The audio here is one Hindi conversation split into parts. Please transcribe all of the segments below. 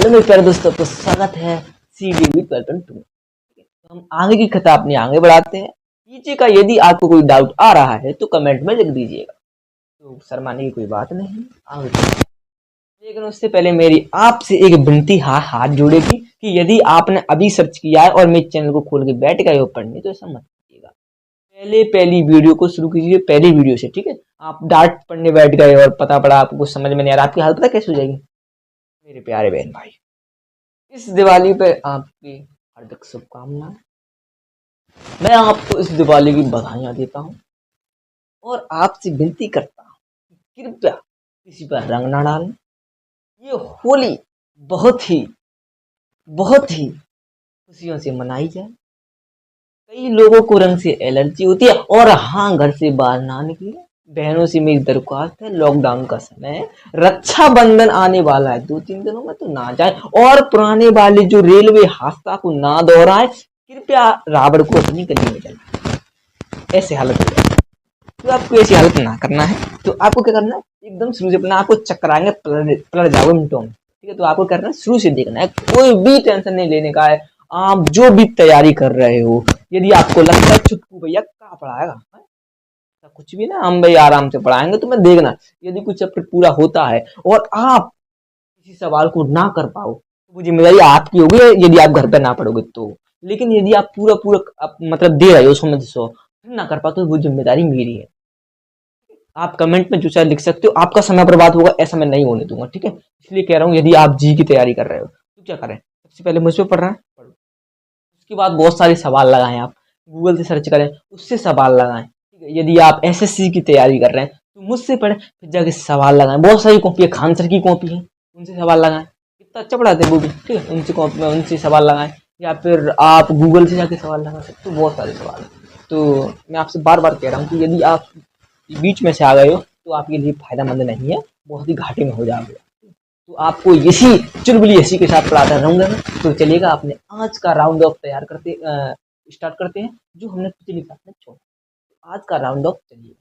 हेलो मेरे प्यारे दोस्तों, तो स्वागत है CDV 12.2। तो हम आगे की कथा अपनी आगे बढ़ाते हैं। नीचे का यदि आपको कोई डाउट आ रहा है तो कमेंट में लिख दीजिएगा, तो शर्माने की कोई बात नहीं। आगे लेकिन उससे पहले मेरी आपसे एक विनती हाथ जोड़ेगी कि यदि आपने अभी सर्च किया है और मेरे चैनल को खोल के बैठ गए हो पढ़ने, तो ऐसा मत कीजिएगा। पहली वीडियो को शुरू कीजिए, पहली वीडियो से, ठीक है। आप डांट पढ़ने बैठ गए और पता पड़ा आपको कुछ समझ में नहीं आ रहा, आपकी हालत पता कैसे हो जाएगी मेरे प्यारे बहन भाई। इस दिवाली पे आपकी हार्दिक शुभकामनाएं। मैं आपको इस दिवाली की बधाइयां देता हूँ और आपसे विनती करता हूँ कि कृपया किसी पर रंग ना डालें। ये होली बहुत ही खुशियों से मनाई जाए। कई लोगों को रंग से एलर्जी होती है और हाँ, घर से बाहर ना निकले। बहनों से मेरी दरख्वास्त है, लॉकडाउन का समय है, रक्षाबंधन आने वाला है 2-3 दिनों में, तो ना जाए और पुराने वाले जो रेलवे हादसा को ना दोहराए। कृपया रावण को अपनी गली में जलाए। ऐसे हालत हो जाए तो आपको ऐसी हालत ना करना है, तो आपको क्या करना है, एकदम शुरू से अपना आपको चक्कराएंगे, पलट जाओगे मिनटों में, ठीक है। तो आपको करना है, शुरू से देखना है, कोई भी टेंशन नहीं लेने का है। आप जो भी तैयारी कर रहे हो, यदि आपको लगता है छुटकू भैया कहाँ पढ़ाएगा, तो कुछ भी ना, हम भाई आराम से पढ़ाएंगे, तुम्हें देखना। यदि कुछ चैप्टर पूरा होता है और आप किसी सवाल को ना कर पाओ, तो वो जिम्मेदारी आपकी होगी यदि आप घर पे ना पढ़ोगे तो। लेकिन यदि आप पूरा पूरा मतलब दे रहे हो 100 में से 100, फिर ना कर पाते तो वो जिम्मेदारी मेरी है। आप कमेंट में जो चाहे लिख सकते हो, आपका समय बर्बाद होगा ऐसा मैं नहीं होने दूंगा, ठीक है। इसलिए कह रहा हूँ, यदि आप जी की तैयारी कर रहे हो तो क्या करें, सबसे पहले मुझ पे पढ़ रहे हैं, पढ़ो। उसके बाद बहुत सारे सवाल लगाएं, आप गूगल से सर्च करें, उससे सवाल लगाएं, ठीक है। यदि आप SSC की तैयारी कर रहे हैं तो मुझसे पढ़ें, फिर जाके सवाल लगाएं। बहुत सारी कॉपी है, खान सर की कॉपी है, उनसे सवाल लगाएं, कितना अच्छा पढ़ाते हैं वो भी, ठीक है। उनसे कॉपी में उनसे सवाल लगाएं, या फिर आप गूगल से जाके सवाल लगा सकते हो। बहुत सारे सवाल हैं। तो मैं आपसे बार बार कह रहा हूँ कि यदि आप बीच में से आ गए हो तो आपके लिए फायदेमंद नहीं है, बहुत ही घाटे में हो जाओगे। तो आपको इसी चुलबुली हंसी के साथ पढ़ाता रहूंगा मैं। तो चलिएगा, अपने आज का राउंड ऑफ तैयार करते स्टार्ट करते हैं, जो हमने पिछली क्लास में छोड़ा। तो आज का राउंड ऑफ, चलिए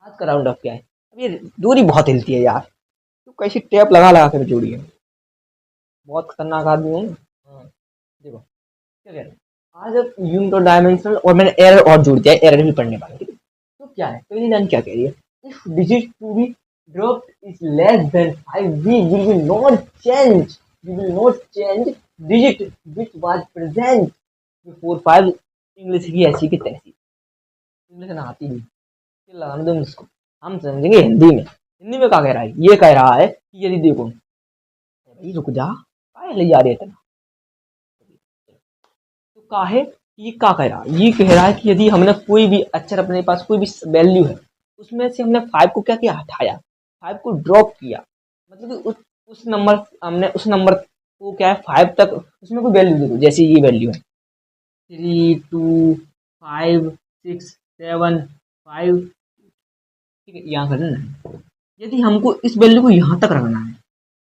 आज का राउंड ऑफ क्या है। अब ये दूरी बहुत हिलती है यार, तो कैसी टेप लगा लगा कर जोड़ी है, बहुत खतरनाक आदमी हूँ। हाँ, देखो क्या कह रहे हैं। आज अब यूनिट और डायमेंशनल, और मैंने एरर और जोड़ दिया है, एरर भी पढ़ने वाला, ठीक है। तो क्या है, पहली लाइन क्या कह रही है, if digit to be dropped is less than 5, we will not change digit which was present before 5। English की ऐसी की तैसी, इंग्लिश ना आती नहीं, फिर लगाने दो इसको, हम समझेंगे हिंदी में। हिंदी में क्या कह रहा है, ये कह रहा है कि यदि देखो भाई, रुक जा, काहे ले जा रहे थे ना, तो काहे, ये क्या कह रहा है, ये कह रहा है कि यदि हमने कोई भी अक्षर, अपने पास कोई भी वैल्यू है, उसमें से हमने 5 को क्या किया, हटाया, 5 को ड्रॉप किया, मतलब कि उस नंबर, हमने उस नंबर को क्या है 5 तक उसमें कोई वैल्यू दे दो। जैसे ये वैल्यू है 3, 2, 5, 6, 7, 5, ठीक है, यहाँ करना है। यदि हमको इस वैल्यू को यहाँ तक रखना है,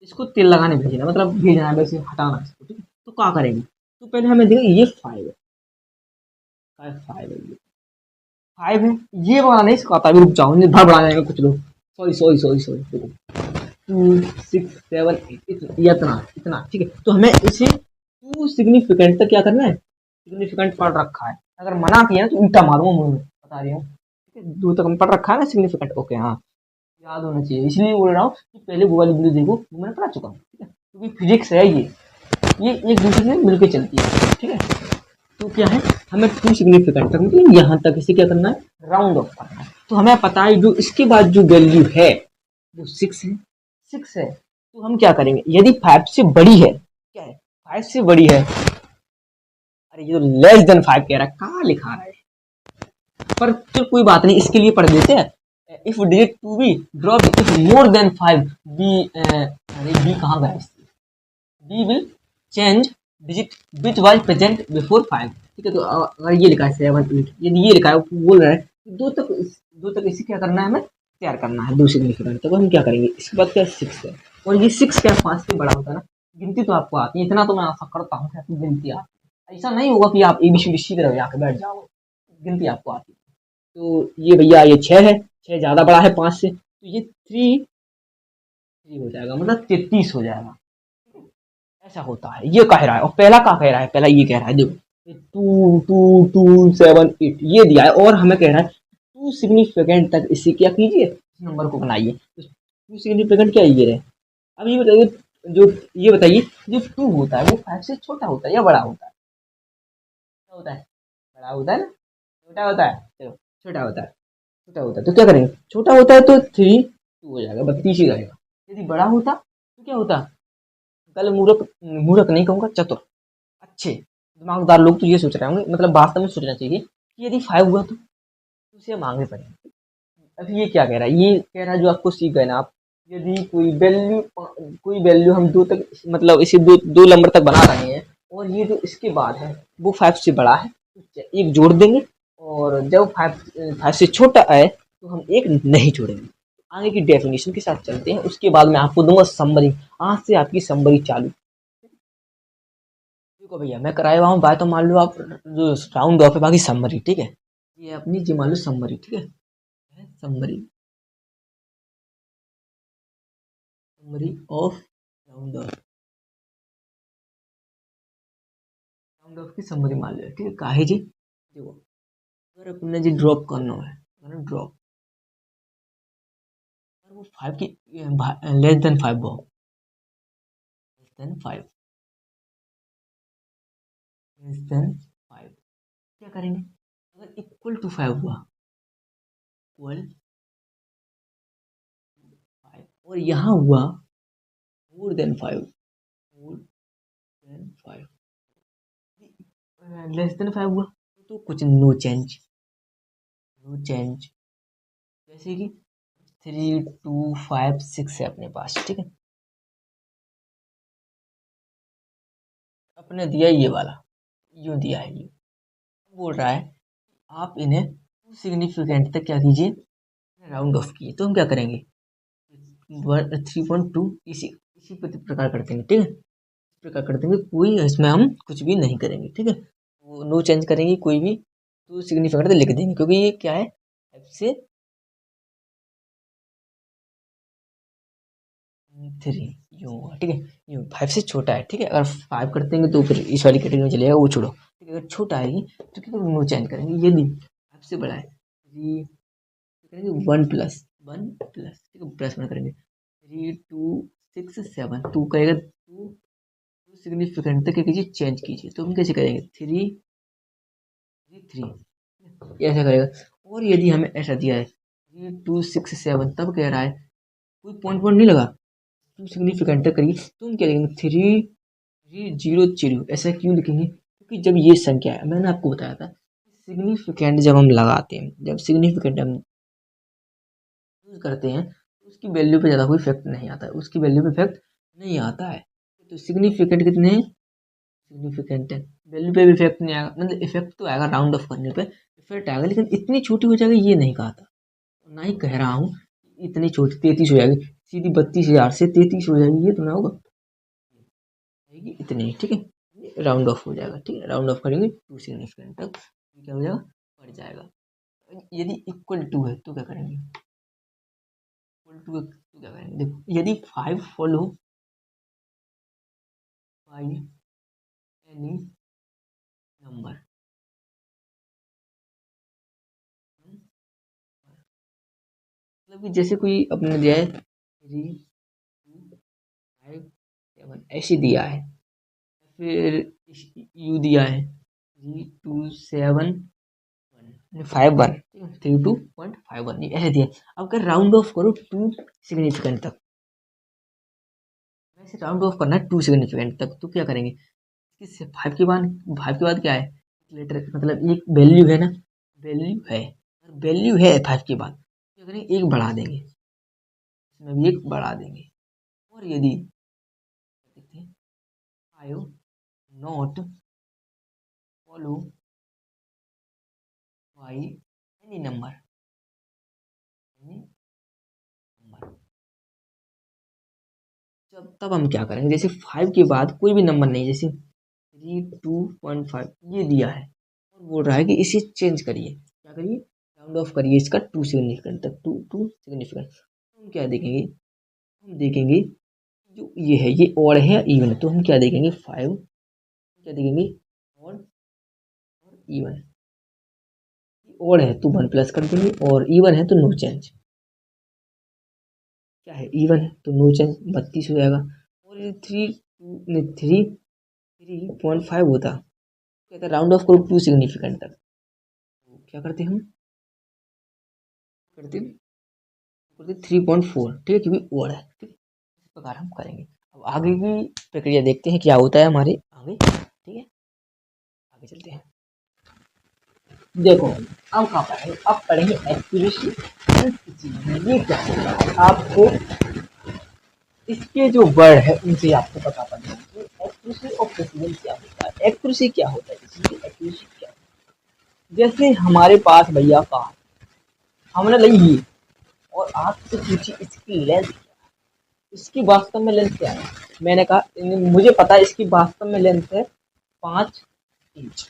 इसको तेल लगाने भेजना, मतलब भेजना है, वैसे हटाना है इसको, ठीक है। तो क्या करेंगे, तो पहले हमें देखा ये 5 है, 5 है, ये 5 है, ये वाला नहीं सिखाता, अभी रुक जाओ, निर्भर बढ़ा जाएंगे कुछ लोग। सॉरी 2, 6, 7, 8, इतना इतना, ठीक है। तो हमें इसे 2 सिग्निफिकेंट तक क्या करना है, सिग्निफिकेंट पढ़ रखा है। अगर मना किया ना तो उल्टा मारूंगा मुंह में, बता रही हूँ, ठीक है। 2 तक हम पढ़ रखा है ना सिग्निफिकेंट, ओके, हाँ, याद होना चाहिए। इसलिए बोल रहा हूँ कि पहले वो वाली वीडियो देखो, वो मैंने पढ़ा चुका हूँ, ठीक है। क्योंकि फिजिक्स है ये एक दूसरे से मिलकर चलती है, ठीक है। तो क्या है, हमें 2 सिग्निफिकेंट तक, मतलब यहाँ तक इसे क्या करना है, राउंड ऑफ करना है। तो हमें पता है जो इसके बाद जो वैल्यू है वो 6 है, 6 है। तो हम क्या करेंगे, यदि 5 से बड़ी है, क्या है, 5 से बड़ी है, अरे ये तो लेस देन 5 कह रहा है, कहाँ लिखा रहा है, पर चल कोई बात नहीं, इसके लिए पढ़ देते हैं। If digit to be drop if more than 5, B, अरे बी कहाँ गया, B will change digit which was present before 5, ठीक है। तो अगर ये लिखा है 7, 8, यदि ये लिखा है, वो बोल रहा है 2 तक इसे क्या करना है, हमें तैयार करना है, 2 सिग्निफिकेंट। तो हम क्या करेंगे, इसके बाद क्या 6 है, और ये 6 क्या 5 से बड़ा होता है ना। गिनती तो आपको आती है, इतना तो मैं आशा करता हूँ कि आपको गिनती आती है। ऐसा नहीं होगा कि आप ABCD सीख रहे हो यहाँ बैठ जाओ, गिनती आपको आती है। तो ये भैया ये 6 है, 6 ज़्यादा बड़ा है 5 से, तो ये 3 हो जाएगा, मतलब 33 हो जाएगा। ऐसा होता है, ये कह रहा है। और पहला क्या कह रहा है, पहला ये कह रहा है, देखो 2 2 2 7 8 ये दिया है, और हमें कह रहा है टू सिग्निफिकेंट तक इसे क्या कीजिए, इस नंबर को बनाइए। तो टू सिग्निफिकेंट क्या है, ये रहे। अब ये बताइए, जो ये बताइए, जो टू होता है वो फाइव से छोटा होता है या बड़ा होता है? क्या होता है, बड़ा होता है ना, छोटा होता है, चलो छोटा होता है, छोटा होता है तो क्या करेंगे, छोटा होता है तो 3 2 हो जाएगा, 32 ही रहेगा। यदि बड़ा होता तो क्या होता, कल मूर्ख, मूर्ख नहीं कहूंगा, चतुर, अच्छे दिमागदार लोग तो ये सोच रहे होंगे, मतलब वास्तव में सोचना चाहिए कि यदि 5 हुआ तो उसे हम आगे पढ़ेंगे। अब ये क्या कह रहा है, ये कह रहा है जो आपको सीख गए ना आप, यदि कोई वैल्यू हम दो तक, मतलब इसे दो नंबर तक बना रहे हैं, और ये जो इसके बाद है वो 5 से बड़ा है, तो एक जोड़ देंगे, और जब 5 से छोटा है तो हम एक नहीं जोड़ेंगे। आगे की डेफिनेशन के साथ चलते हैं, उसके बाद मैं आपको दूंगा समरी। आज से आपकी समरी चालू। देखो भैया, मैं कराया हुआ हूँ बात, तो मान लो आप जो राउंड ऑफ है, बाकी समरी, ठीक है। ये अपनी जी मान लो समरी, ठीक है, summary, summary of round of, round of की समरी मान लो, ठीक है। काहे जी, देखो अगर अपने जी ड्रॉप करना है, ड्रॉप, अगर वो 5 की लेस देन 5 हो, लेस देन 5, लेस देन 5, क्या करेंगे, अगर इक्वल टू 5 हुआ, इक्वल 5, और यहाँ हुआ मोर देन 5, मोर देन 5, लेस देन 5 हुआ तो कुछ नो चेंज, नो चेंज, जैसे कि 3 2 5 6 है अपने पास, ठीक है। अपने दिया ये वाला, यूं दिया है, ये बोल रहा है आप इन्हें सिग्निफिकेंट तक क्या कीजिए, राउंड ऑफ किए, तो हम क्या करेंगे, 3.2 इसी इसी प्रकार कर देंगे, ठीक है, इस प्रकार कर देंगे, कोई इसमें हम कुछ भी नहीं करेंगे, ठीक है, वो नो चेंज करेंगे कोई भी, तो सिग्निफिकेंट लिख देंगे, क्योंकि ये क्या है, से 3 यूं होगा, ठीक है, यूं 5 से छोटा है, ठीक है। अगर 5 कर देंगे तो फिर इस वाली कैटेगरी में चलेगा, वो छोड़ो, ठीक है। अगर छोटा है तो क्या नो चेंज करेंगे, यदि 5 से बड़ा है, थ्री करेंगे 1 प्लस 1 प्लस, ठीक है, प्लस 1 करेंगे, 3 2 6 7, टू करेगा, टू सिग्निफिकेंट तक क्या कीजिए, चेंज कीजिए, तो हम कैसे करेंगे, 3 ऐसा करेगा। और यदि हमें ऐसा दिया है 3 2 6 7, तब कह रहा है कोई पॉइंट पॉइंट नहीं लगा, टू सिग्निफिकेंट तक करिए, तो हम क्या लिखेंगे, 3 3 0 0, ऐसा क्यों लिखेंगे, क्योंकि जब ये संख्या है, मैंने आपको बताया था, सिग्निफिकेंट जब हम लगाते हैं, जब सिग्निफिकेंट हम यूज करते हैं, तो उसकी वैल्यू पे ज़्यादा कोई इफेक्ट नहीं आता है, उसकी वैल्यू पे इफेक्ट नहीं आता है। तो सिग्निफिकेंट कितने हैं, सिग्निफिकेंट है, वैल्यू पे भी इफेक्ट नहीं आएगा, मतलब इफेक्ट तो आएगा राउंड ऑफ करने पे, इफेक्ट आएगा, लेकिन इतनी छोटी हो जाएगी ये नहीं कहा था, ना ही कह रहा हूँ इतनी छोटी 33 हो जाएगी, सीधी 32,000 से 33 हो जाएगी, ये तो ना होगा, आएगी इतनी, ठीक है, राउंड ऑफ हो जाएगा, ठीक है, राउंड ऑफ करेंगे टू सिग्निफिकेंट तक, क्या हो जाएगा, बढ़ जाएगा। यदि इक्वल टू है तो क्या करेंगे, इक्वल टू है तो क्या करेंगे, देखो यदि 5 फॉलो बाई एनी नंबर, मतलब कि जैसे कोई अपने दिया है 3 2 5 7 ऐसे दिया है, फिर यू दिया है 3 2 7 1 32.51, ऐसे दिया। अब अगर राउंड ऑफ करो टू सिग्निफिकेंट तक, वैसे राउंड ऑफ करना है टू सिग्निफिकेंट तक, तो क्या करेंगे, किससे, 5 के बाद क्या है, लेटर, मतलब एक वैल्यू है ना, वैल्यू है 5 के बाद, क्या करेंगे, एक बढ़ा देंगे, इसमें भी एक बढ़ा देंगे। और यदि देखते हैं 5 not follow by any number, any number, तब हम क्या करेंगे, जैसे 5 के बाद कोई भी नंबर नहीं, जैसे 3 2.5 ये दिया है, और बोल रहा है कि इसे चेंज करिए, क्या करिए, राउंड ऑफ करिए इसका टू सिग्निफिकेंट तक, टू टू सिग्निफिकेंट, हम क्या देखेंगे, हम देखेंगे जो ये है ये ऑड है या इवन है, तो हम क्या देखेंगे 5 क्या देखेंगे और इवन। ऑड है तो 1 प्लस कर देंगे और इवन है तो नो चेंज। क्या है इवन है तो नो चेंज 32 हो जाएगा। और ये 3.5 होता, कहता राउंड ऑफ करो 2 सिग्निफिकेंट तक, तो क्या करते हम करते 3.4, ठीक है, क्योंकि ओड है, ठीक है, इस प्रकार हम करेंगे। अब आगे की प्रक्रिया देखते हैं क्या होता है हमारे आगे, ठीक है, आगे चलते हैं। देखो अब कहाँ पढ़ेंगे, अब पढ़ेंगे एक्यूरेसी। ये क्या होगा आपको इसके जो वर्ड है उनसे आपको पता पड़ना है एक्यूरेसी और प्रिसीजन क्या होता है। एक्यूरेसी क्या होता है, एक्यूरेसी क्या होता है, जैसे हमारे पास भैया कहा हमने ली ये और आपसे पूछी इसकी लेंथ, इसकी वास्तव में लेंथ क्या है, मैंने कहा मुझे पता है इसकी वास्तव में लेंथ है 5 इंच,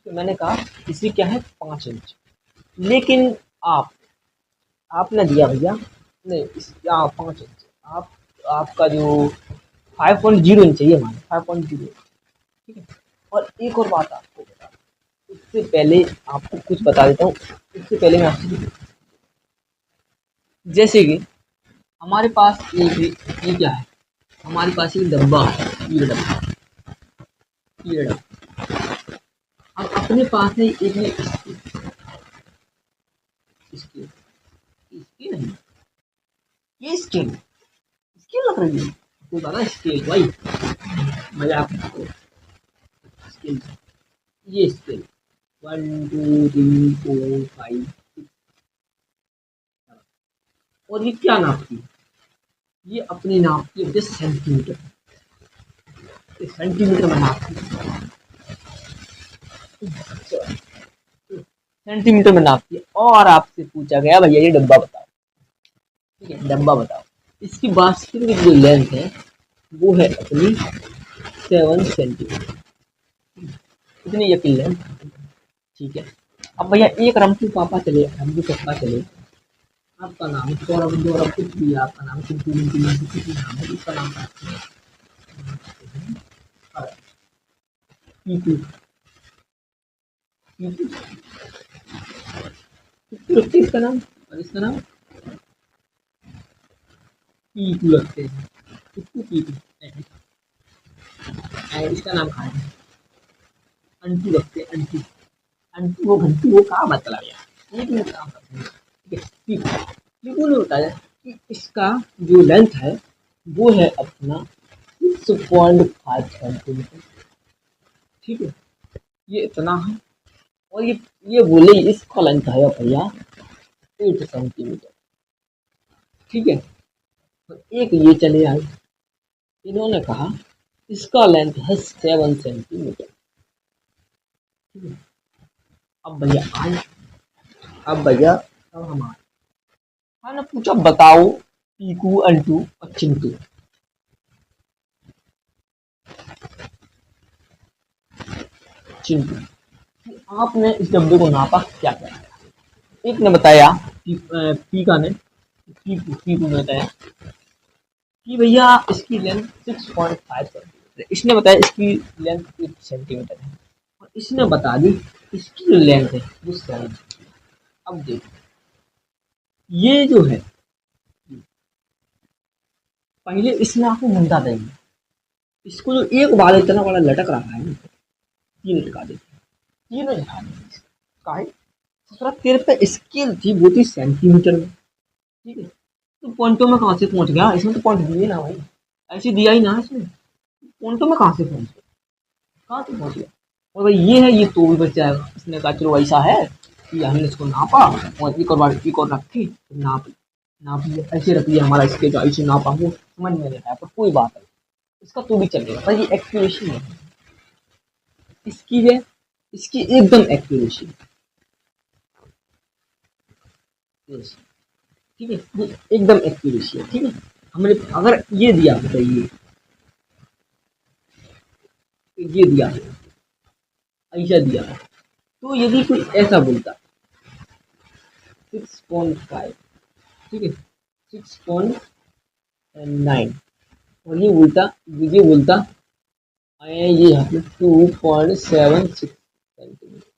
तो मैंने कहा इसकी क्या है 5 इंच। लेकिन आपने दिया भैया नहीं इस 5 इंच, आप आपका जो 5.0 इंच चाहिए मान 5.0, ठीक है। और एक और बात आपको बता, इससे पहले आपको कुछ बता देता हूँ, इससे पहले मैं आपसे जैसे कि हमारे पास ये क्या है, हमारे पास एक डब्बा है, ये डब्बा, ये डब्बा। अब अपने पास है एक इसकी इसकी नहीं, ये स्केल स्केल लग रही है तो दादा स्केल भाई मजाक मत करो, स्केल ये स्केल 1 2 3 4 5 और ये क्या नापती है, ये अपनी नापती है सेंटीमीटर, सेंटीमीटर में नापती है, सेंटीमीटर में नापती है। और आपसे पूछा गया भैया ये डब्बा बताओ, ठीक है डब्बा बताओ, इसकी वास्तविक जो लेंथ है वो है अपनी 7 सेंटीमीटर, इतनी यकीन लेंथ, ठीक है। अब भैया एक रमकू पापा चले, रमकू पापा चले, आपका नाम सौरभ गौरव कुछ भी, आपका नाम चिंटू मिंटू मिंटू कुछ भी नाम है, इसका नाम पीकू, पीकू रखते इसका नाम, और इसका नाम पीकू रखते हैं, पीकू पीकू, इसका नाम कहा है अंटू रखते हैं, अंटू अंटू वो घंटू वो कहा मतलब यार, एक मिनट काम करते हैं, ठीक है। पीकू पीकू ने बताया कि इसका जो लेंथ है वो है अपना 6.5 सेंटीमीटर, ठीक है, ये इतना है। और ये बोले इसका लेंथ है भैया 8 सेंटीमीटर, ठीक है। तो एक ये चले आए, इन्होंने कहा इसका लेंथ है 7 सेंटीमीटर, ठीक है। अब भैया आए, अब भैया अब हमारे हाँ ना पूछा बताओ पीकू अंटू और चिंटू, चिंटू आपने इस डब्बे को नापा क्या क्या, एक ने बताया पीका ने पीकू ने बताया कि भैया इसकी लेंथ 6.5 सेंटीमीटर, इसने बताया इसकी लेंथ 8 सेंटीमीटर है, और इसने बता दी इसकी जो लेंथ है वो 7। अब देखो ये जो है पहले इसने आपको मुद्दा देंगे, इसको जो एक बार इतना बड़ा लटक रहा है 3 लटका देते हैं, 3 लटका देते काहे दूसरा तेरे पे स्केल थी वो थी सेंटीमीटर में, ठीक है। तो पॉइंटों में कहाँ से पहुंच गया, इसमें तो पॉइंट दिए ना भाई, ऐसे दिया ही ना इसमें, पॉइंटों में कहाँ से पहुंच गया, कहाँ से पहुंच गया। और भाई ये है ये तो भी बच जाएगा, इसने कहा चलो ऐसा है कि हमने इसको नापा और एक और बार एक और रखी नाप नाप लिया, ऐसे रख लिया हमारा इसके जो ऐसे नापा वो समझ में नहीं आया पर कोई बात नहीं, इसका तो भी चलेगा पर ये एक्यूरेसी है इसकी है, इसकी एकदम एक्यूरेसी, ठीक है, ये एकदम एक्यूरेसी है, ठीक है। हमने अगर ये दिया बताइए ये दिया ऐसा दिया तो यदि कोई ऐसा बोलता 6.5, ठीक है 6.9 और ये बोलता आए ये यहाँ पे 2.76 सेंटीमीटर।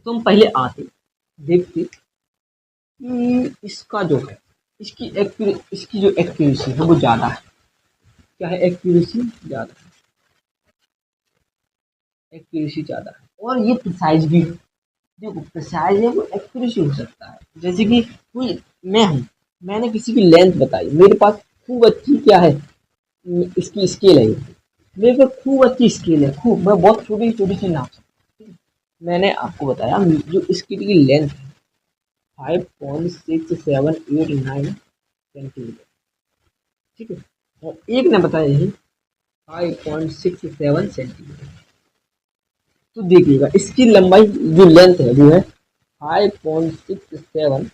तो हम पहले आते देखते कि इसका जो है इसकी जो एक्यूरेसी है वो ज़्यादा है। क्या है? एक्यूरेसी ज़्यादा है, एक्यूरेसी ज़्यादा है और ये प्रिसाइज भी है। देखो प्रिसाइज है वो एक्यूरेसी हो सकता है। जैसे कि कोई मैं हूँ, मैंने किसी की लेंथ बताई, मेरे पास खूब अच्छी क्या है इसकी स्केल है, मेरे पास खूब अच्छी स्केल है, खूब मैं बहुत छोटी छोटी चीज नाप सकता हूँ। मैंने आपको बताया जो इसकी की लेंथ है 5.6789 सेंटीमीटर, ठीक है। और एक ने बताया यही 5.67 सेंटीमीटर। तो देखिएगा इसकी लंबाई जो लेंथ है वो है 5.67,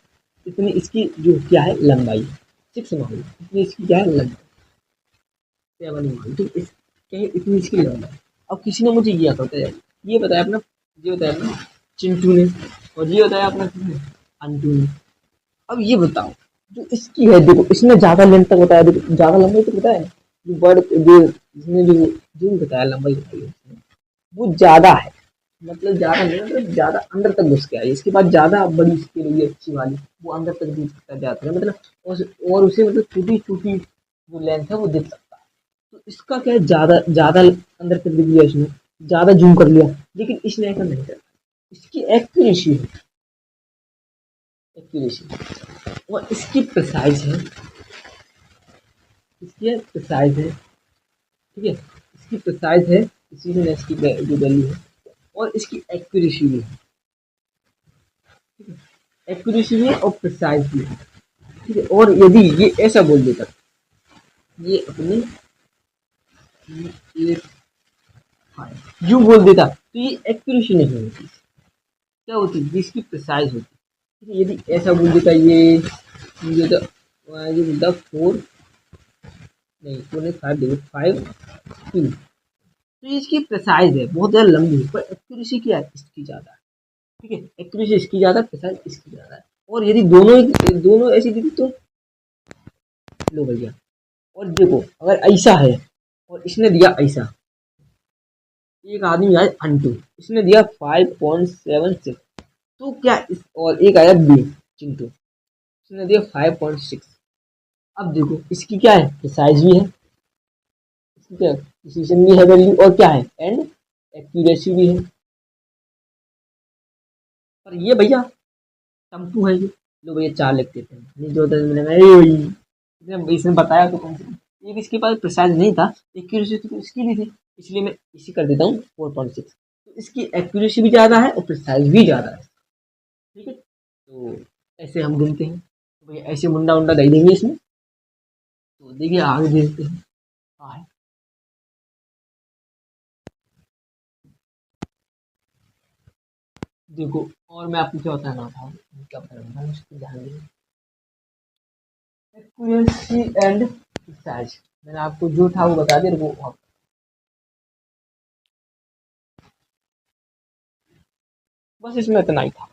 इतनी इसकी जो क्या है लंबाई 6 मान लो, इतनी इसकी क्या है लंबाई 7 मान लो, तो इतनी इसकी लंबाई। अब किसी ने मुझे ये बताया, ये बताया अपना ये बताया अपना चिंटू ने, और ये बताया अपना किसने अंटू ने। अब ये बताओ जो इसकी है, देखो इसने ज्यादा लेंथ तक बताया, देखो ज्यादा लंबाई तक बताया, जो बर्ड जो इसने जो बताया लंबाई बताई है उसने, वो ज्यादा है। मतलब ज्यादा नहीं, मतलब ज्यादा अंदर तक घुस के आई, इसके बाद ज्यादा बड़ी स्केल हुई अच्छी वाली, वो अंदर तक दिख सकता है जाता है, मतलब और उसे मतलब छोटी छोटी जो लेंथ है वो दिख सकता है। तो इसका क्या है ज्यादा ज्यादा अंदर तक दिख लिया इसने, ज्यादा जूम कर लिया, लेकिन इसने ऐसा नहीं करा। इसकी एक्यूरेसी है, एक्यूरेसी और इसकी प्रिसाइज है, इसकी प्रिसाइज है, ठीक है। इसकी प्रिसाइज है, इसी में इसकी जो वैल्यू है, और इसकी एक्यूरेसी भी है, एक्यूरेसी भी है और प्रिसाइज भी है, ठीक है। और यदि ये ऐसा बोल देता ये अपनी यूं बोल देता तो ये एक्यूरेसी नहीं होती, क्या होती जिसकी प्रिसाइज होती, ठीक है। यदि ऐसा बोल देता ये बोलता 4 नहीं 4 नहीं 5 देखो 5 2, तो इसकी प्रिसाइज है बहुत ज़्यादा लंबी है, पर एक्यूरेसी क्या है इसकी ज़्यादा है, ठीक है। एक्यूरेसी इसकी ज़्यादा, प्रिसाइज इसकी ज़्यादा है। और यदि दोनों ऐसी दिखी तो लो भैया, और देखो अगर ऐसा है और इसने दिया ऐसा, एक आदमी आया अंटू, इसने दिया 5.76, तो क्या इस और एक आया बी चिंटू, इसने दिया 5.6। अब देखो इसकी क्या है प्रिसाइज भी है, इसकी क्या प्रिसीजन भी है वैल्यू, और क्या है एंड एक्यूरेसी भी है। पर ये भैया टम्पू है ये, लो भैया 4 लिख देते हैं, नहीं जो इसने बताया तो कम से कम। एक इसके पास प्रिसाइज नहीं था, एक्यूरेसी तो इसकी भी थी, इसलिए मैं इसी कर देता हूँ 4.6। तो इसकी एक्यूरेसी भी ज़्यादा है और प्रिसाइज भी ज़्यादा है, ठीक है। तो ऐसे हम गिनते हैं, तो भैया ऐसे मुंडा उंडा दे देंगे इसमें। तो देखिए आगे देखते हैं हाँ है। देखो और मैं आपको क्या बताना था, क्या बताना था उसको ध्यान दें, एक्यूरेसी एंड प्रिसाइज मैंने आपको जो था वो बता दिया वो। बस इसमें इतना ही था,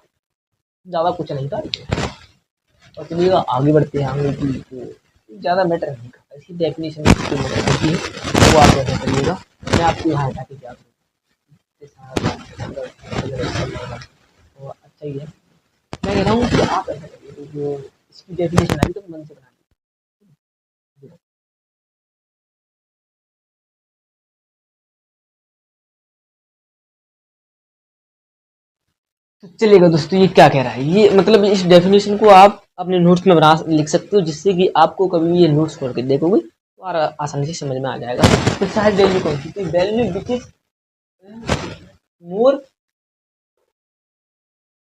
ज़्यादा कुछ नहीं था। और चलिए आगे बढ़ते हैं, आगे की तो ज़्यादा मैटर नहीं करता, इसकी डेफिनेशन मैटर करती है, वो आप ऐसा करिएगा। मैं आपको यहाँ हटा के क्या करूँ, तो अच्छा ही है। मैं कह रहा हूँ कि आप ऐसा करिए तो जो इसकी डेफिनेशन आई तो मन से बना लीजिए। तो चलिएगा दोस्तों ये क्या कह रहा है, ये मतलब इस डेफिनेशन को आप अपने नोट्स में बना लिख सकते हो, जिससे कि आपको कभी भी ये नोट्स खोल के देखोगे तो आसानी से समझ में आ जाएगा। तो शायद वैल्यू कौन सी value which is more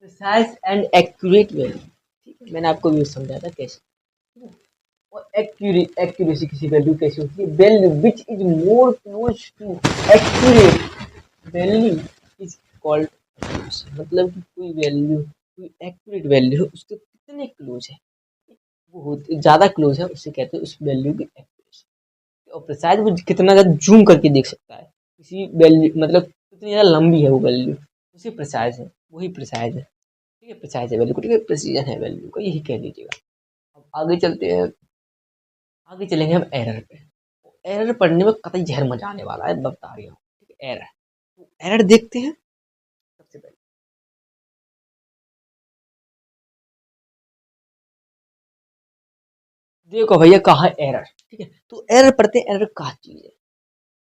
precise and accurate value, ठीक है। मैंने आपको भी समझाया था कैसे, और एक्यूरेसी किसी वैल्यू कैसी होती है, value which is more close to accurate value is called, मतलब कि कोई वैल्यू कोई एक्यूरेट वैल्यू उसके कितने क्लोज है, वो होती ज्यादा क्लोज है उसे कहते हैं उस वैल्यू की एक्यूरेसी। और प्रिसाइज वो कितना ज्यादा जूम करके देख सकता है किसी वैल्यू, मतलब कितनी ज्यादा लंबी है वो वैल्यू, उसी प्रिसाइज है, वही प्रिसाइज है, ठीक है। प्रिसाइज है वैल्यू को, ठीक है, प्रिसीजन है वैल्यू का, यही कह लीजिएगा। अब आगे चलते हैं, आगे चलेंगे हम एरर पे। एरर पढ़ने में कतई जहर मजा आने वाला है, बता रही हूँ। ठीक है, एरर, तो एरर देखते हैं सबसे पहले। देखो भैया कहा एरर, ठीक है, तो एरर पढ़ते हैं, एरर क्या चीज है।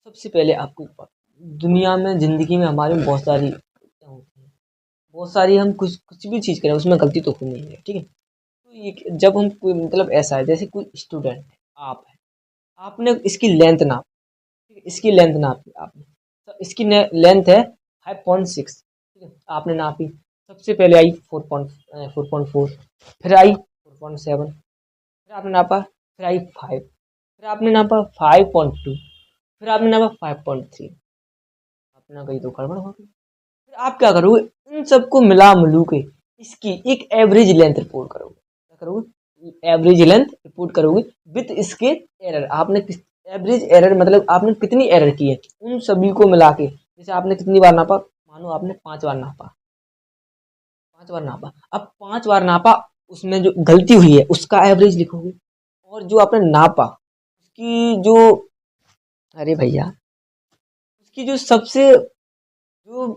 सबसे पहले आपको दुनिया में, जिंदगी में हमारे में बहुत सारी होती है, बहुत सारी, हम कुछ कुछ भी चीज करें उसमें गलती तो होनी है, ठीक है। तो ये जब हम कोई, मतलब ऐसा है जैसे कोई स्टूडेंट है, आप है, आपने इसकी लेंथ नापी, ठीक है, इसकी लेंथ नापी आपने, तो इसकी लेंथ है 5.6, ठीक है, आपने नापी। सबसे पहले आई 4.4, फिर आई 4.7, फिर आपने नापा, फिर आई 5, फिर आपने नापा 5.2, फिर आपने नापा 5.3। अपना कहीं तो गड़बड़ हो गई। फिर आप क्या करोगे, इन सबको मिला मिलू के इसकी एक एवरेज लेंथ रिपोर्ट करोगे। क्या करोगे, एवरेज लेंथ रिपोर्ट करोगे विथ इसके एरर। आपने किस एवरेज एरर, मतलब आपने कितनी एरर की है, उन सभी को मिला के। जैसे आपने कितनी बार नापा, मानो आपने 5 बार नापा, 5 बार नापा, अब 5 बार नापा, उसमें जो गलती हुई है उसका एवरेज लिखोगे, और जो आपने नापा उसकी जो, अरे भैया, उसकी जो सबसे, जो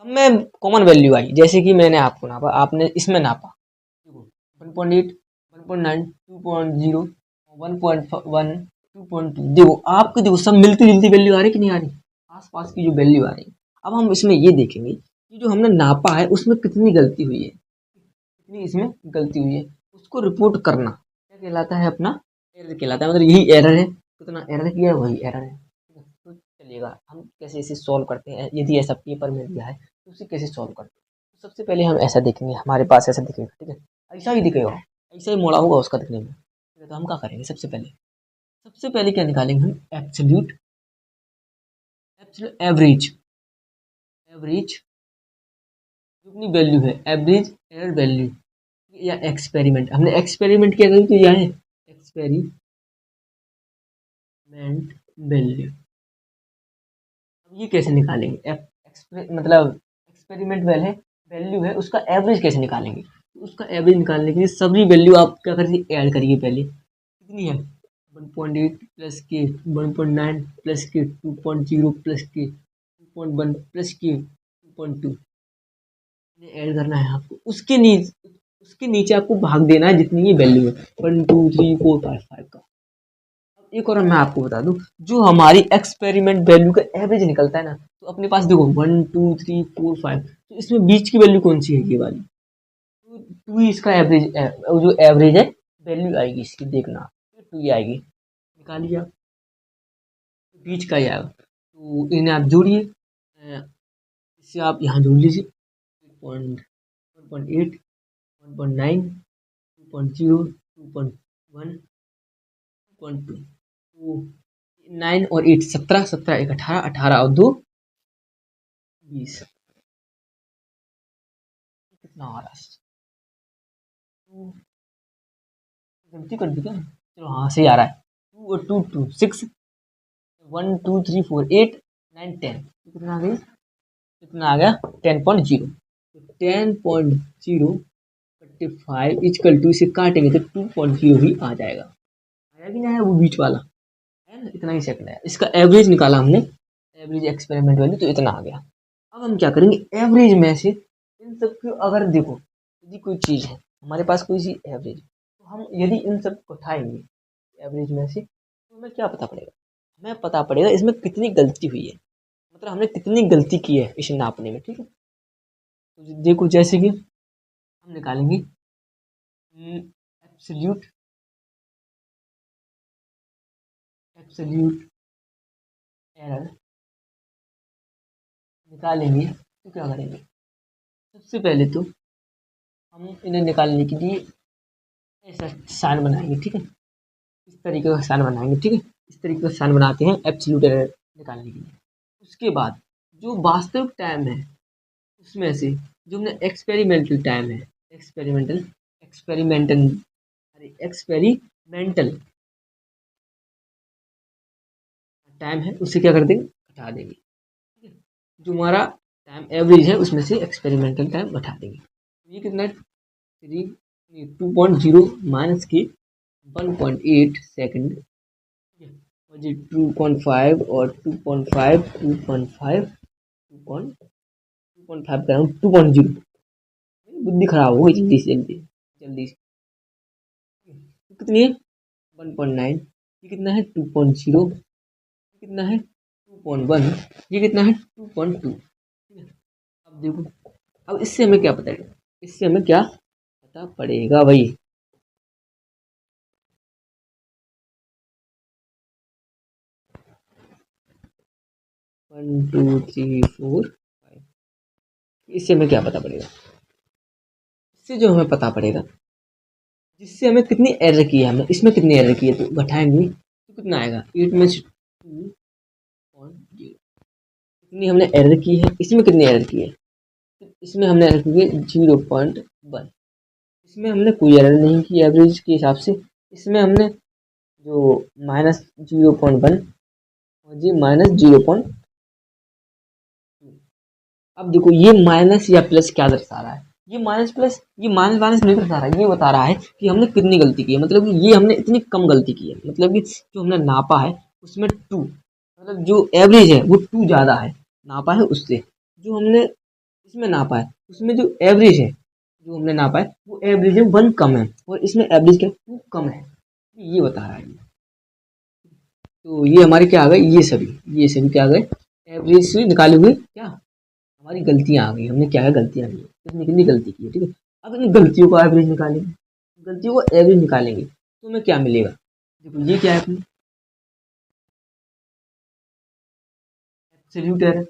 सब में कॉमन वैल्यू आई, जैसे कि मैंने आपको नापा, आपने इसमें नापा 1.8, 1.9, 2.0, 1.1, 2.2, देखो आपको, देखो सब मिलती जुलती वैल्यू आ रही कि नहीं आ रही, आसपास की जो वैल्यू आ रही। अब हम इसमें ये देखेंगे कि जो हमने नापा है उसमें कितनी गलती हुई है, कितनी इसमें गलती हुई है, उसको रिपोर्ट करना क्या कहलाता है, अपना एरर कहलाता है। मतलब यही एरर है, कितना एरर किया है वही एरर है, ठीक है। तो चलिएगा हम कैसे इसे सॉल्व करते हैं, यदि ऐसा पेपर में दिया है तो उसे कैसे सॉल्व करते हैं। तो सबसे पहले हम ऐसा देखेंगे, हमारे पास ऐसा दिखेगा, ठीक है, ऐसा ही दिखेगा, ऐसा ही मोड़ा होगा उसका दिखने में, ठीक है। तो हम क्या करेंगे, सबसे पहले क्या निकालेंगे हम, एब्सोल्यूट, एब्सोल्यूट एवरेज, एवरेज जो अपनी वैल्यू है, एवरेज एरर वैल्यू, या एक्सपेरिमेंट, हमने एक्सपेरिमेंट किया था तो यह है एक्सपेरिमेंट वैल्यू। अब ये कैसे निकालेंगे, मतलब एक्सपेरिमेंट वैल्यू वैल्यू है, उसका एवरेज कैसे निकालेंगे। तो उसका एवरेज निकालने के लिए सभी वैल्यू आप क्या करिए, ऐड करिए। पहले कितनी है, 1.8 प्लस के, 1.9 प्लस के, 2.0 प्लस के, 2.1 प्लस के, 2.2 ऐड करना है आपको। उसके नीचे आपको भाग देना है जितनी ये वैल्यू है, 1 2 3 4 5 5 का। एक और मैं आपको बता दूं, जो हमारी एक्सपेरिमेंट वैल्यू का एवरेज निकलता है ना, तो अपने पास देखो 1 2 3 4 5, तो इसमें बीच की वैल्यू कौन सी है, ये वाली, तो 2 इसका एवरेज, जो एवरेज है वैल्यू आएगी इसकी, देखना 2 ही आएगी, निकालिए आप, बीच का ही आएगा। तो इन्हें आप जोड़िए, इससे आप यहाँ जोड़ लीजिए, 1.8, 1.9, 2.0, 2.1, 2.2, तो 9 और 8 17, 17 1 18, 18 और 2 20, कितना आ रहा है, तो गलती कर दी क्या, चलो हाँ सही आ रहा है, 2 और 2 2 6, 1 2 3 4 8 9 10, कितना आ गया, कितना आ गया 10.0, 10.0 5 इजकल टू, इसे काटेंगे तो 2.0 ही आ जाएगा, आया कि नहीं आया वो बीच वाला, है ना, इतना ही सेकंड है। इसका एवरेज निकाला हमने, एवरेज एक्सपेरिमेंट वैल्यू, तो इतना आ गया। अब हम क्या करेंगे, एवरेज में से इन सब को, अगर देखो यदि कोई चीज़ है हमारे पास, कोई सी एवरेज, तो हम यदि इन सब को उठाएंगे एवरेज में से, तो हमें क्या पता पड़ेगा, हमें पता पड़ेगा इसमें कितनी गलती हुई है, मतलब हमने कितनी गलती की है इसे नापने में, ठीक है। तो देखो जैसे कि हम निकालेंगे एब्सोल्यूट, एब्सोल्यूट एरर निकालेंगे, तो क्या करेंगे, सबसे पहले तो हम इन्हें निकालने के लिए ऐसा साइन बनाएंगे, ठीक है, इस तरीके का साइन बनाएंगे, ठीक है, इस तरीके का साइन बनाते हैं एब्सोल्यूट एरर निकालने के लिए। उसके बाद जो वास्तविक टाइम है उसमें से, जो हमने एक्सपेरिमेंटल टाइम है, एक्सपेरिमेंटल एक्सपेरिमेंटल अरे एक्सपेरिमेंटल टाइम है, उससे क्या कर देंगे, घटा देंगे, ठीक है। जो हमारा टाइम एवरेज है उसमें से एक्सपेरिमेंटल टाइम घटा देंगे, तो ये कितना है, 2.0 माइनस के 1.8 सेकेंड, जी 2.5 और 2.5 2.5 2.5 कर रहा हूँ 2.0। बुद्धि खराब हो गई जल्दी से जल्दी जल्दी से। कितनी है 1.9, ये कितना है 2.0, ये कितना है 2.1, ये कितना है 2.2। अब देखो, अब इससे हमें क्या पता है, इससे हमें क्या पता पड़ेगा भाई। One two three four five, इससे हमें क्या पता पड़ेगा, इससे जो हमें पता पड़ेगा, जिससे हमें कितनी एरर की है, हमने इसमें कितनी एरर की है तो घटाएंगे तो कितना आएगा 8 में से 2.0। कितनी हमने एरर की है, इसमें कितनी एरर की है, इसमें हमने एरर की है 0.1। इसमें हमने कोई एरर नहीं की एवरेज के हिसाब से। इसमें हमने जो -0.1 और जी -0.2। अब देखो ये माइनस या प्लस क्या दर्शा रहा है, ये माइनस प्लस, ये माइनस माइनस नहीं दर्शा रहा है, ये बता रहा है कि हमने कितनी गलती की है, मतलब कि ये हमने इतनी कम गलती की है, मतलब कि जो हमने नापा है उसमें 2, मतलब जो एवरेज है वो 2 ज़्यादा है नापा है उससे, जो हमने इसमें नापा है उसमें जो एवरेज है, जो हमने नापा है वो एवरेज है 1 कम है, और इसमें एवरेज क्या 2 कम है, ये बता रहा है। तो ये हमारे क्या आ गए, ये सभी क्या आ गए, एवरेज से निकाले हुए क्या हमारी गलतियां आ गई, हमने क्या है गलतियां की, कितनी कितनी गलती की है, ठीक है। अब इन गलतियों का एवरेज निकालेंगे, गलतियों को एवरेज निकालेंगे तो हमें क्या मिलेगा, देखो ये क्या है अपनी एब्सोल्यूट एरर,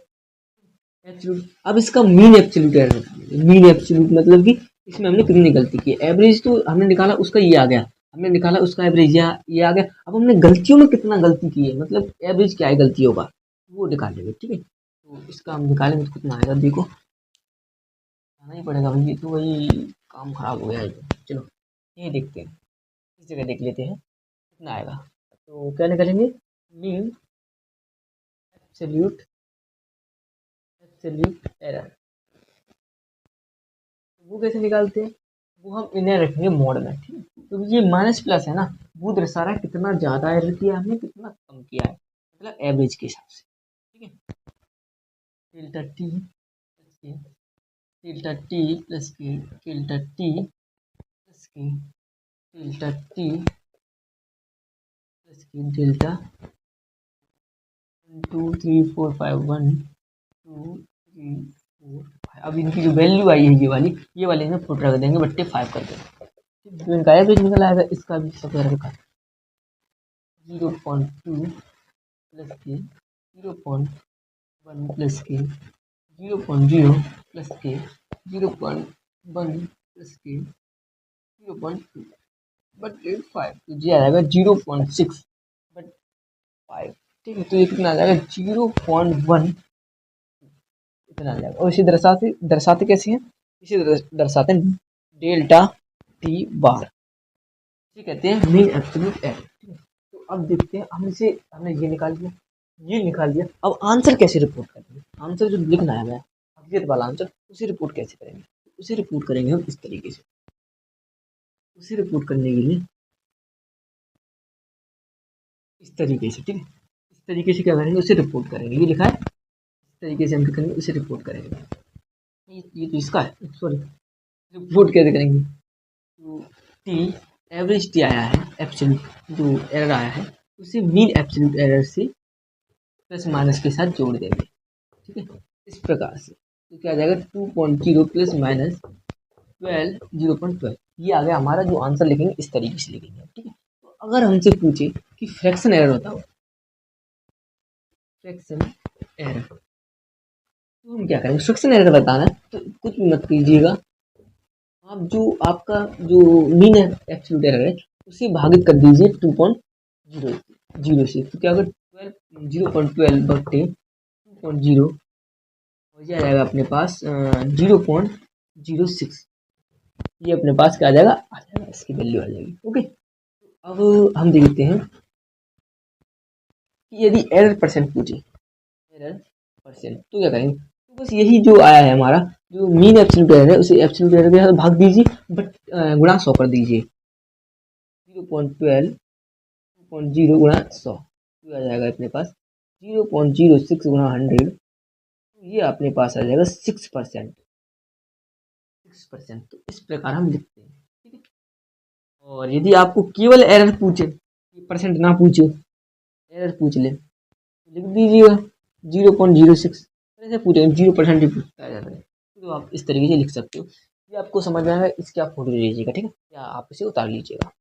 एब्सोल्यूट। अब इसका मीन एब्सोल्यूट एरर निकालेंगे, मीन एब्सोल्यूट मतलब कि इसमें हमने कितनी गलती की है, एवरेज तो हमने निकाला उसका ये आ गया, हमने निकाला उसका एवरेज ये आ गया, अब हमने गलतियों में कितना गलती की है, मतलब एवरेज क्या है गलतियों का वो निकालेंगे, ठीक है। तो इसका हम निकालेंगे तो कितना आएगा, देखो आना ही पड़ेगा भाई, ये तो वही काम खराब हो गया है। चलो ये देखते हैं, इस जगह देख लेते हैं कितना आएगा। तो क्या निकालेंगे, मीन एब्सोल्यूट एब्सोल्यूट एरर। वो कैसे निकालते हैं, वो हम इन्हें रखेंगे मोड में, ठीक है। तो ये माइनस प्लस है ना, वो दर्शा रहा है कितना ज़्यादा एरर किया हमने, कितना कम किया है, मतलब एवरेज के हिसाब से, ठीक है। डेल्टा टी प्लस के, डेल्टा टी प्लस के, डेल्टा टी प्लस के, डेल्टा टी प्लस के, डेल्टा 1 2 3 4 5 1 2 3 4 5। अब इनकी जो वैल्यू आई है ये वाली में फुट रख देंगे, बट्टे 5 कर देंगे, जो इनका एवरेज निकल आएगा इसका भी सब रखा 0.2 प्लस के, 0.1 प्लस के, 0.0 प्लस के, 0.1 प्लस के, 0.2 बट्टे 5, तो ये आ जाएगा 0.6 बट 5, ठीक है। तो ये कितना आ जाएगा 0.1 इतना आ जाएगा। और इसे दर्शाते दर्शाते कैसे हैं, इसे दर्शाते हैं डेल्टा टी बार, इसे कहते हैं मीन एब्सोल्यूट एरर, ठीक है। तो अब देखते हैं, हमने ये निकाल लिया, ये निकाल दिया, अब आंसर कैसे रिपोर्ट करेंगे, आंसर जो लिखना है हमें हकीकत वाला आंसर, उसे रिपोर्ट कैसे करेंगे, उसे रिपोर्ट करेंगे हम इस तरीके से। उसे रिपोर्ट करने के लिए इस तरीके से, ठीक है, इस तरीके से क्या करेंगे, उसे रिपोर्ट करेंगे, ये लिखा है इस तरीके से हम क्या करेंगे, उसे रिपोर्ट करेंगे। ये तो इसका है, सॉरी, रिपोर्ट कैसे करेंगे, तो टी एवरेज टी आया है, एब्सोल्यूट जो एरर आया है उसे मीन एब्सोल्यूट एरर से प्लस माइनस के साथ जोड़ देंगे, ठीक है, इस प्रकार से। तो क्या आ जाएगा 2.0 प्लस माइनस 12 0.12, ये आ गया हमारा जो आंसर लिखेंगे इस तरीके से लिखेंगे, ठीक है। तो अगर हमसे पूछे कि फ्रैक्शन एरर बताओ, फ्रैक्शन एरर, तो हम क्या करेंगे, फ्रैक्शन एरर बताना है तो कुछ भी मत कीजिएगा, आप जो आपका जो मीन एब्सोल्यूट एरर है उसे भागित कर दीजिए 2.0 से, तो क्या होगा 0.12 बट्टे 2.0, हो जाएगा अपने पास 0.06, ये अपने पास क्या आ जाएगा इसकी वैल्यू आ जाएगी, ओके। अब हम देखते हैं कि यदि एरर परसेंट पूछे, एरर परसेंट तो क्या करेंगे, तो बस यही जो आया है हमारा जो मीन एब्सोल्यूट एरर है उसे एब्सोल्यूट एरर के साथ भाग दीजिए, बट गुणा 100 कर दीजिए, 0.12 2.0 गुणा 100, तो आ जाएगा अपने पास 0.06 गुना 100, ये अपने पास आ जाएगा 6%। 6%, तो इस प्रकार हम लिखते हैं, ठीक है। और यदि आपको केवल एरर पूछे, परसेंट ना पूछे, एरर पूछ ले, तो लिख दीजिएगा 0.06, ऐसे पूछे 0% ही पूछता है ज़्यादा, तो आप इस तरीके से लिख सकते हो। ये आपको समझ में आएगा, इसकी आप फोटो ले लीजिएगा, ठीक है, या आप इसे उतार लीजिएगा।